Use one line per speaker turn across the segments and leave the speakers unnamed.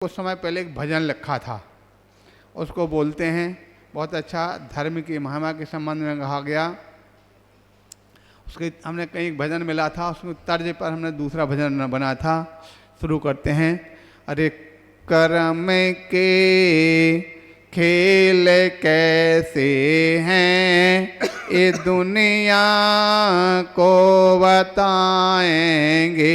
कुछ समय पहले एक भजन लिखा था, उसको बोलते हैं। बहुत अच्छा धर्म की महिमा के संबंध में कहा गया। उसके हमने कहीं भजन मिला था, उसके तर्ज पर हमने दूसरा भजन बना था। शुरू करते हैं। अरे कर्म के खेल कैसे हैं ये दुनिया को बताएंगे,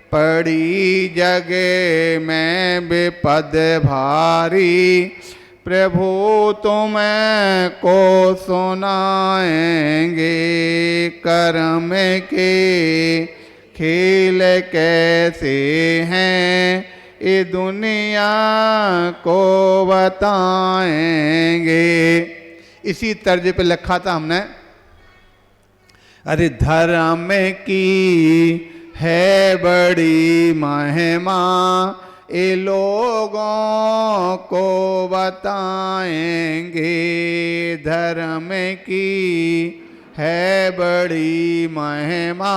पड़ी जगह में विपद भारी, प्रभु तुमको सुनाएंगे। कर्म के खेल कैसे हैं ये दुनिया को बताएंगे। इसी तर्ज पे लिखा था हमने। अरे धर्म की है बड़ी महिमा, ये लोगों को बताएंगे। धर्म की है बड़ी महिमा,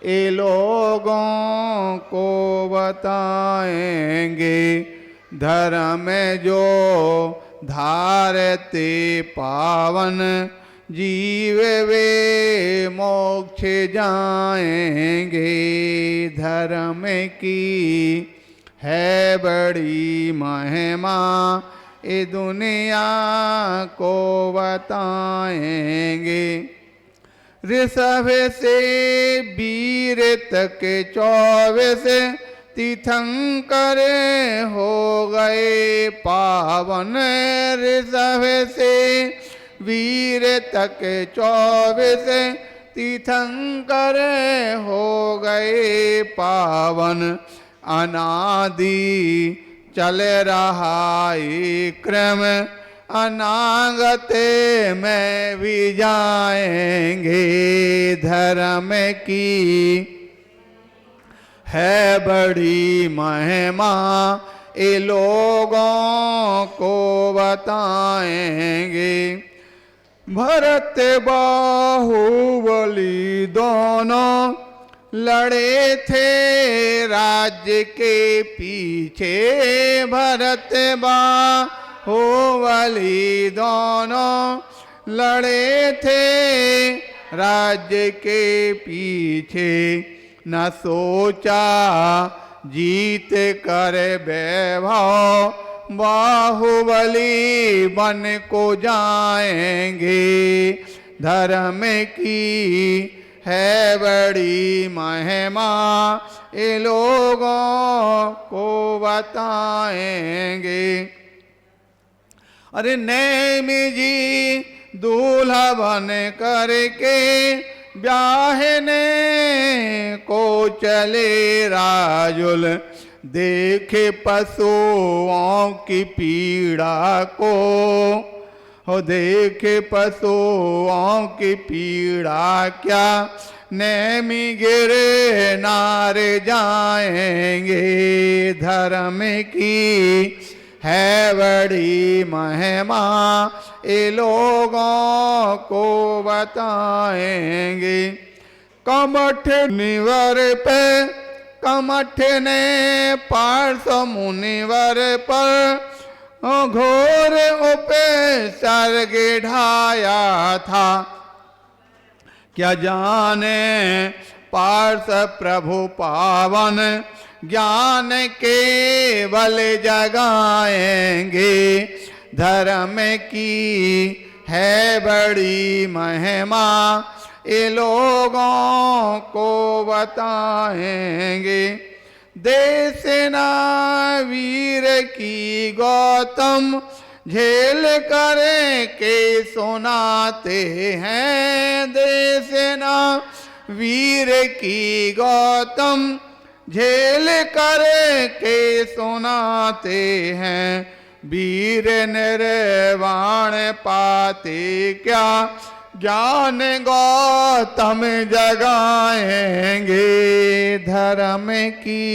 ये लोगों को बताएंगे। धर्म जो धारते पावन, जीव वे मोक्ष जाएंगे। धर्म की है बड़ी महिमा, ये दुनिया को बताएंगे। ऋषभ से वीर तक 24 तीर्थंकर हो गए पावन। ऋषभ से वीर तक 24 तीर्थंकर हो गए पावन। अनादि चल रहा ये क्रम, अनागत में भी जाएंगे। धर्म की है बड़ी महिमा, ये लोगों को बताएंगे। भरत बाहुबली दोनों लड़े थे राज्य के पीछे। भरत बाहुबली दोनों लड़े थे राज्य के पीछे। न सोचा जीत कर वैभव, बाहुबली बन को जाएंगे। धर्म की है बड़ी महिमा, ये लोगों को बताएंगे। अरे नेमी जी दूल्हा बन करके ब्याहने को चले राजुल, देखे पशुओं की पीड़ा को। हो देखे पशुओं की पीड़ा क्या, नेमी गिरे नारे जाएंगे। धर्म की है बड़ी महिमा, ये लोगों को बताएंगे। कमठ मुनिवर पे कमठ ने पार्श्व मुनिवर पर घोर उपसर्ग ढाया था। क्या जाने पार्श्व प्रभु पावन, ज्ञान केवल जगाएंगे। धर्म की है बड़ी महिमा, ये लोगों को बताएंगे। देश ना वीर की गौतम, झेल कर के सुनाते हैं। देश ना वीर की गौतम, झेल कर के सुनाते हैं। वीर निर्वाण पाते क्या, ज्ञान गौतम जगाएंगे। धर्म की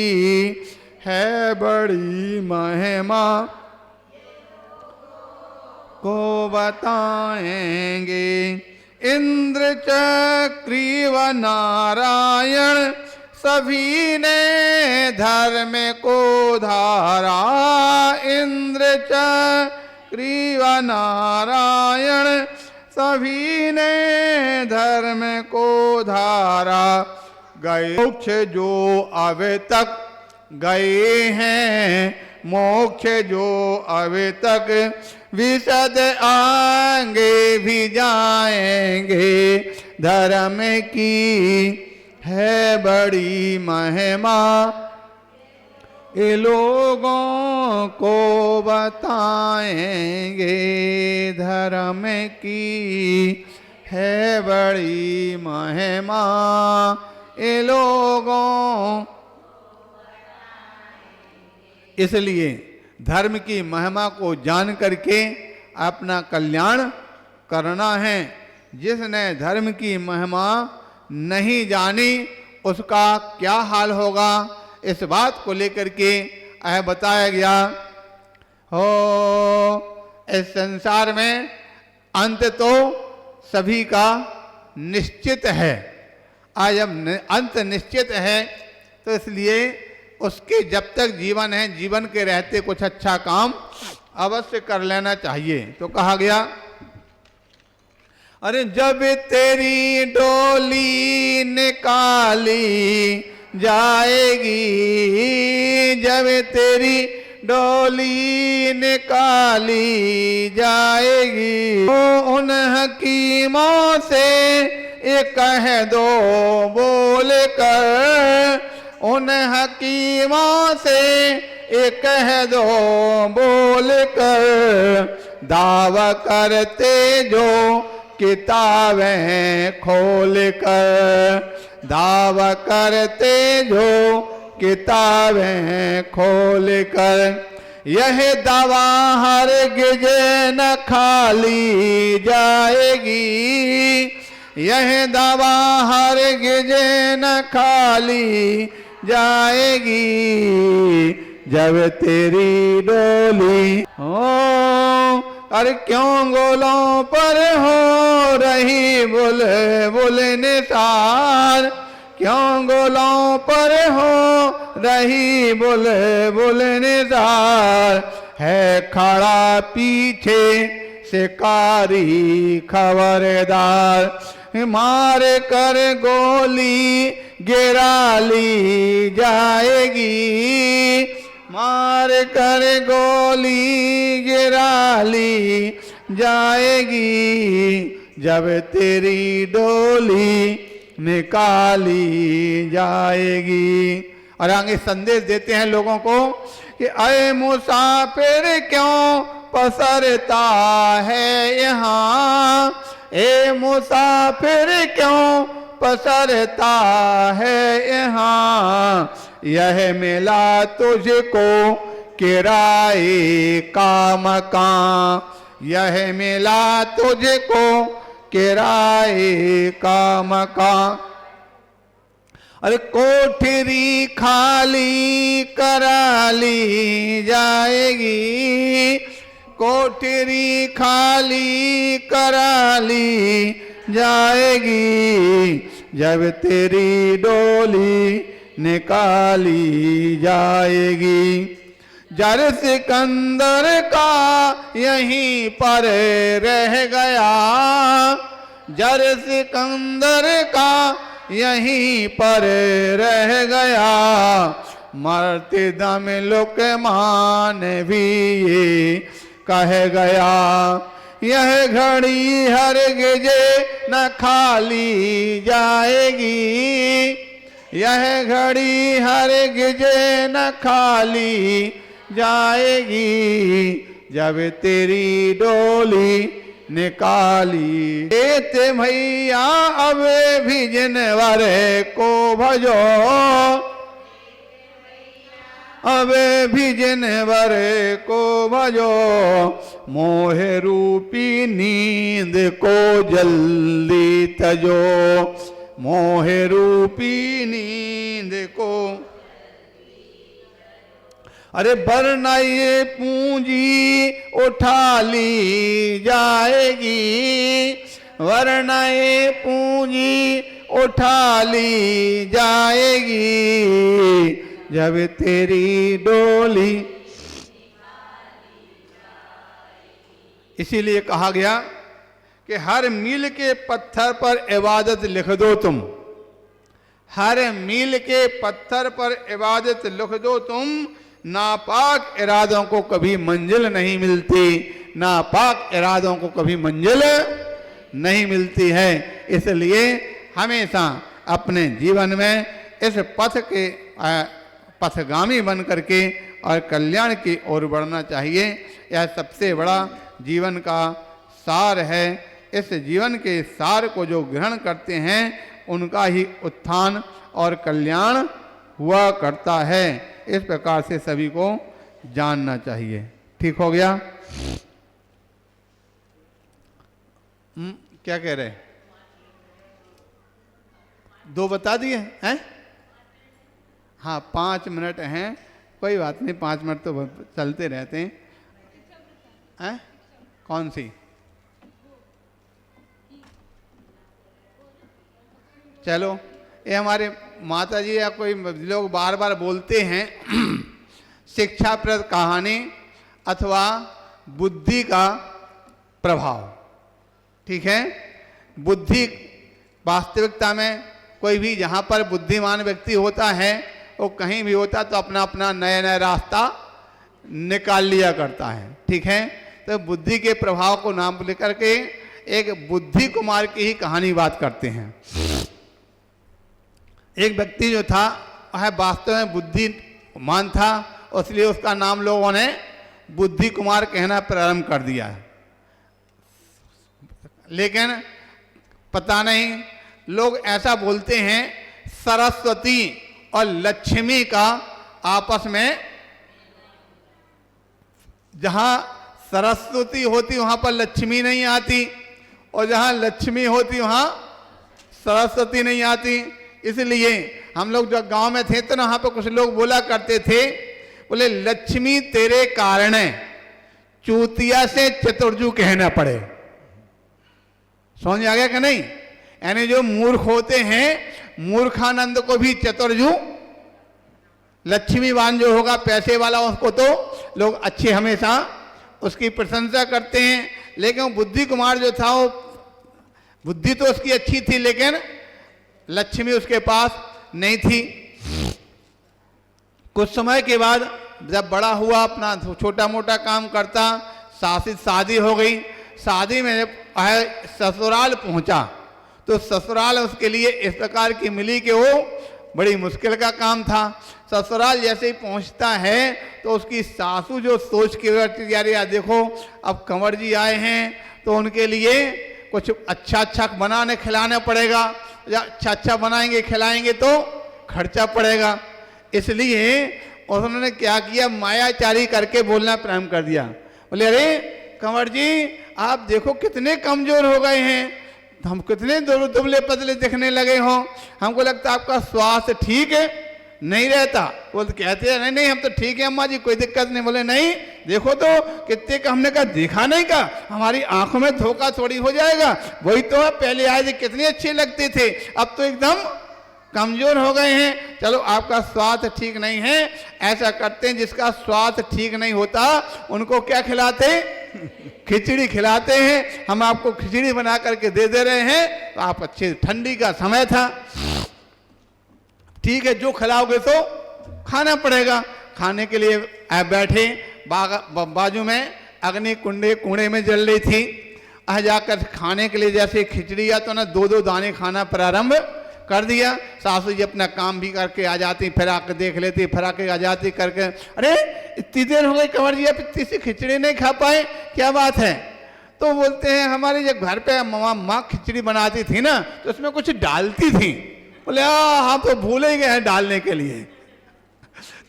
है बड़ी महिमा, को बताएंगे। इंद्र चक्री व नारायण सभी ने धर्म को धारा, इंद्र चक्री व नारायण सभी ने धर्म को धारा। गए मोक्ष जो अब तक गए हैं, मोक्ष जो अब तक विशद आगे भी जाएंगे। धर्म की है बड़ी महिमा, ये लोगों को बताएंगे। धर्म की है बड़ी महिमा, ये लोगों। इसलिए धर्म की महिमा को जान करके अपना कल्याण करना है। जिसने धर्म की महिमा नहीं जानी उसका क्या हाल होगा, इस बात को लेकर के बताया गया हो। इस संसार में अंत तो सभी का निश्चित है। आज जब अंत निश्चित है तो इसलिए उसके जब तक जीवन है, जीवन के रहते कुछ अच्छा काम अवश्य कर लेना चाहिए। तो कहा गया, अरे जब तेरी डोली निकाली जाएगी, जब तेरी डोली निकाली जाएगी, तो उन हकीमों से ये कह दो बोल कर, उन हकीमों से ये कह दो बोल कर, दावा करते जो किताबें खोल कर, दावा करते जो किताबें खोल कर, यह दावा हरगिज न खाली जाएगी, यह दावा हरगिज न खाली जाएगी। जब तेरी डोली हो, अरे क्यों गोलों पर हो रही बुल बुल निसार, क्यों गोलों पर हो रही बुल बुल निसार, है खड़ा पीछे शिकारी खबरदार, मार कर गोली गिरा ली जाएगी, मार कर गोली गिरा ली जाएगी। जब तेरी डोली निकाली जाएगी। और आगे संदेश देते हैं लोगों को कि अय मुसाफिर क्यों पसरता है यहाँ, ए मुसाफिर क्यों पसरता है यहाँ, यह मिला तुझको किराए का मकान, यह मिला तुझको किराए का मकान। अरे कोठरी खाली करा ली जाएगी, कोठरी खाली करा ली जाएगी। जब तेरी डोली निकाली जाएगी। जर सिकंदर का यहीं पर रह गया, जर सिकंदर का यहीं पर रह गया। मरते दम लुकमान भी ये कह गया, यह घड़ी हरगिज न खाली जाएगी, यह घड़ी हरगिज न खाली जाएगी। जब तेरी डोली निकाली ते भैया अब भी जिनवर को भजो, अब भी जिनवर को भजो। मोह रूपी नींद को जल्दी तजो, मोह रूपी नींद को। अरे वरना ये पूंजी उठा ली जाएगी, वरना ये पूंजी उठा ली जाएगी, जब तेरी डोली। इसीलिए कहा गया कि हर मील के पत्थर पर इबादत लिख दो तुम, हर मील के पत्थर पर इबादत लिख दो तुम, नापाक इरादों को कभी मंजिल नहीं मिलती, नापाक इरादों को कभी मंजिल नहीं मिलती है। इसलिए हमेशा अपने जीवन में इस पथ के पथगामी बन करके और कल्याण की ओर बढ़ना चाहिए। यह सबसे बड़ा जीवन का सार है। इस जीवन के सार को जो ग्रहण करते हैं उनका ही उत्थान और कल्याण हुआ करता है। इस प्रकार से सभी को जानना चाहिए। ठीक हो गया? क्या कह रहे? 2 बता दिए हैं? हाँ 5 मिनट हैं, कोई बात नहीं, 5 मिनट तो चलते रहते हैं। कौन सी? चलो, ये हमारे माता जी या कोई लोग बार बार बोलते हैं शिक्षाप्रद कहानी अथवा बुद्धि का प्रभाव। ठीक है, बुद्धि वास्तविकता में कोई भी जहाँ पर बुद्धिमान व्यक्ति होता है वो कहीं भी होता तो अपना अपना नया नया रास्ता निकाल लिया करता है। ठीक है, तो बुद्धि के प्रभाव को नाम लेकर के एक बुद्धि कुमार की ही कहानी बात करते हैं। एक व्यक्ति जो था वह वास्तव में बुद्धिमान था, इसलिए उसका नाम लोगों ने बुद्धि कुमार कहना प्रारंभ कर दिया है। लेकिन पता नहीं लोग ऐसा बोलते हैं सरस्वती और लक्ष्मी का आपस में, जहां सरस्वती होती वहां पर लक्ष्मी नहीं आती और जहां लक्ष्मी होती वहां सरस्वती नहीं आती। इसलिए हम लोग जब गांव में थे तो वहां पर कुछ लोग बोला करते थे, बोले लक्ष्मी तेरे कारण चूतिया से चतुर्जू कहना पड़े। समझ आ गया कि नहीं? यानी जो मूर्ख होते हैं मूर्खानंद को भी चतुर्जू, लक्ष्मीवान जो होगा पैसे वाला उसको तो लोग अच्छे हमेशा उसकी प्रशंसा करते हैं। लेकिन बुद्धि कुमार जो था वो बुद्धि तो उसकी अच्छी थी लेकिन लक्ष्मी उसके पास नहीं थी। कुछ समय के बाद जब बड़ा हुआ, अपना छोटा मोटा काम करता, शादी हो गई। शादी में ससुराल पहुंचा तो ससुराल उसके लिए इस प्रकार की मिली कि वो बड़ी मुश्किल का काम था। ससुराल जैसे ही पहुंचता है तो उसकी सासू जो सोच के बैठी, यार देखो अब कंवर जी आए हैं तो उनके लिए कुछ अच्छा अच्छा बनाने खिलाना पड़ेगा, या अच्छा अच्छा बनाएंगे खिलाएंगे तो खर्चा पड़ेगा। इसलिए उन्होंने क्या किया, मायाचारी करके बोलना प्रारंभ कर दिया। बोले अरे कंवर जी आप देखो कितने कमजोर हो गए हैं, हम कितने दुबले पतले दिखने लगे हो, हमको लगता है आपका स्वास्थ्य ठीक है नहीं रहता। वो तो कहते हैं नहीं नहीं हम तो ठीक है अम्मा जी, कोई दिक्कत नहीं। बोले नहीं देखो तो कितने का, हमने कहा देखा नहीं का, हमारी आंखों में धोखा थोड़ी हो जाएगा, वही तो पहले आए थे कितने अच्छे लगते थे, अब तो एकदम कमजोर हो गए हैं। चलो आपका स्वास्थ्य ठीक नहीं है, ऐसा करते हैं जिसका स्वास्थ्य ठीक नहीं होता उनको क्या खिलाते, खिचड़ी खिलाते हैं। हम आपको खिचड़ी बना करके दे रहे हैं तो आप अच्छे, ठंडी का समय था, ठीक है जो खिलाओगे तो खाना पड़ेगा। खाने के लिए बैठे, बाजू में अग्नि कुंडे में जल रही थी। जाकर खाने के लिए जैसे खिचड़ी या तो ना 2-2 दाने खाना प्रारंभ कर दिया। सासू जी अपना काम भी करके आ जाती, फिर आकर देख लेती, फिर आके आ जाती करके, अरे इतनी देर हो गई कंवर जी आप इतनी सी खिचड़ी नहीं खा पाए, क्या बात है? तो बोलते हैं हमारे जब घर पे माँ खिचड़ी बनाती थी ना तो उसमें कुछ डालती थी। बोले हाँ तो भूल ही गए हैं डालने के लिए।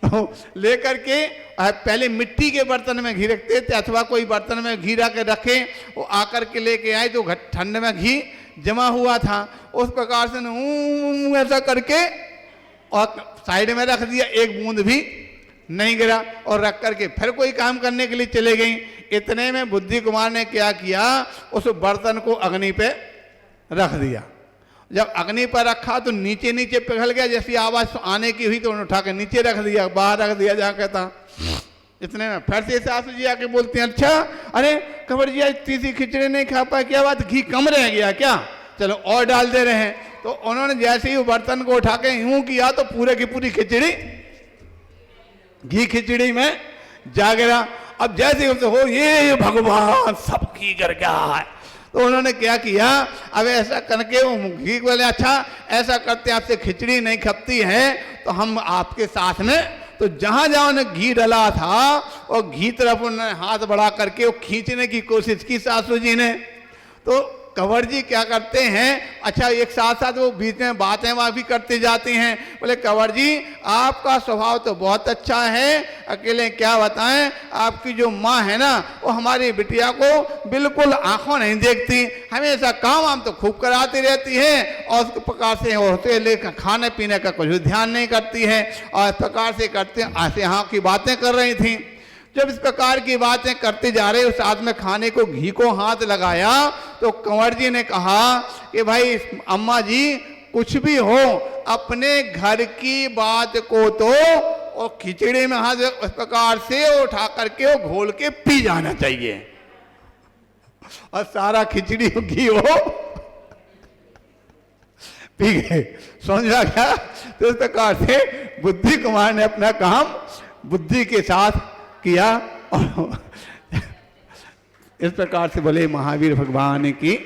तो लेकर के पहले मिट्टी के बर्तन में घी रखते थे अथवा कोई बर्तन में घी रख के रखे, वो आकर के लेके आए तो ठंड में घी जमा हुआ था, उस प्रकार से ऐसा करके और साइड में रख दिया, एक बूंद भी नहीं गिरा, और रख करके फिर कोई काम करने के लिए चले गई। इतने में बुद्धि कुमार ने क्या किया, उस बर्तन को अग्नि पे रख दिया जब अग्नि पर रखा तो नीचे नीचे पिघल गया, जैसी आवाज आने की हुई तो उन्होंने उठा के नीचे रख दिया, बाहर रख दिया जाके था। इतने में फिर से सासू जी आके बोलती हैं, अच्छा अरे कंवर जी आज तीसरी खिचड़ी नहीं खा पाए, क्या बात, घी कम रह गया क्या, चलो और डाल दे रहे हैं। तो उन्होंने जैसे ही बर्तन को उठा के यूं किया तो पूरे की पूरी खिचड़ी घी खिचड़ी में जा गिरा। अब जैसे ही हो ये भगवान सब घी गिर गया है, तो उन्होंने क्या किया, अब ऐसा करके वो घी बोले, अच्छा ऐसा करते आपसे खिचड़ी नहीं खपती है तो हम आपके साथ में, तो जहां जहां उन्हें घी डला था और घी तरफ उन्होंने हाथ बढ़ा करके वो खींचने की कोशिश की सासू जी ने। तो कंवर जी क्या करते हैं, अच्छा एक साथ साथ वो बीच में बातें वहाँ भी करते जाते हैं। बोले कंवर जी आपका स्वभाव तो बहुत अच्छा है, अकेले क्या बताएं, आपकी जो माँ है ना वो हमारी बिटिया को बिल्कुल आंखों नहीं देखती, हमेशा काम वाम तो खूब कराती रहती है और उस प्रकार से होते लेकर खाने पीने का कुछ ध्यान नहीं करती है, और इस प्रकार से करते ऐसे यहाँ की बातें कर रही थी। जब इस प्रकार की बातें करते जा रहे उस साथ में खाने को घी को हाथ लगाया तो कंवर जी ने कहा कि भाई अम्मा जी कुछ भी हो अपने घर की बात को तो और खिचड़ी में हाथ उस प्रकार से उठा करके वो घोल के पी जाना चाहिए, और सारा खिचड़ी घी हो पी गए। समझा क्या? तो इस प्रकार से बुद्धि कुमार ने अपना काम बुद्धि के साथ किया, और इस प्रकार से बोले महावीर भगवान की।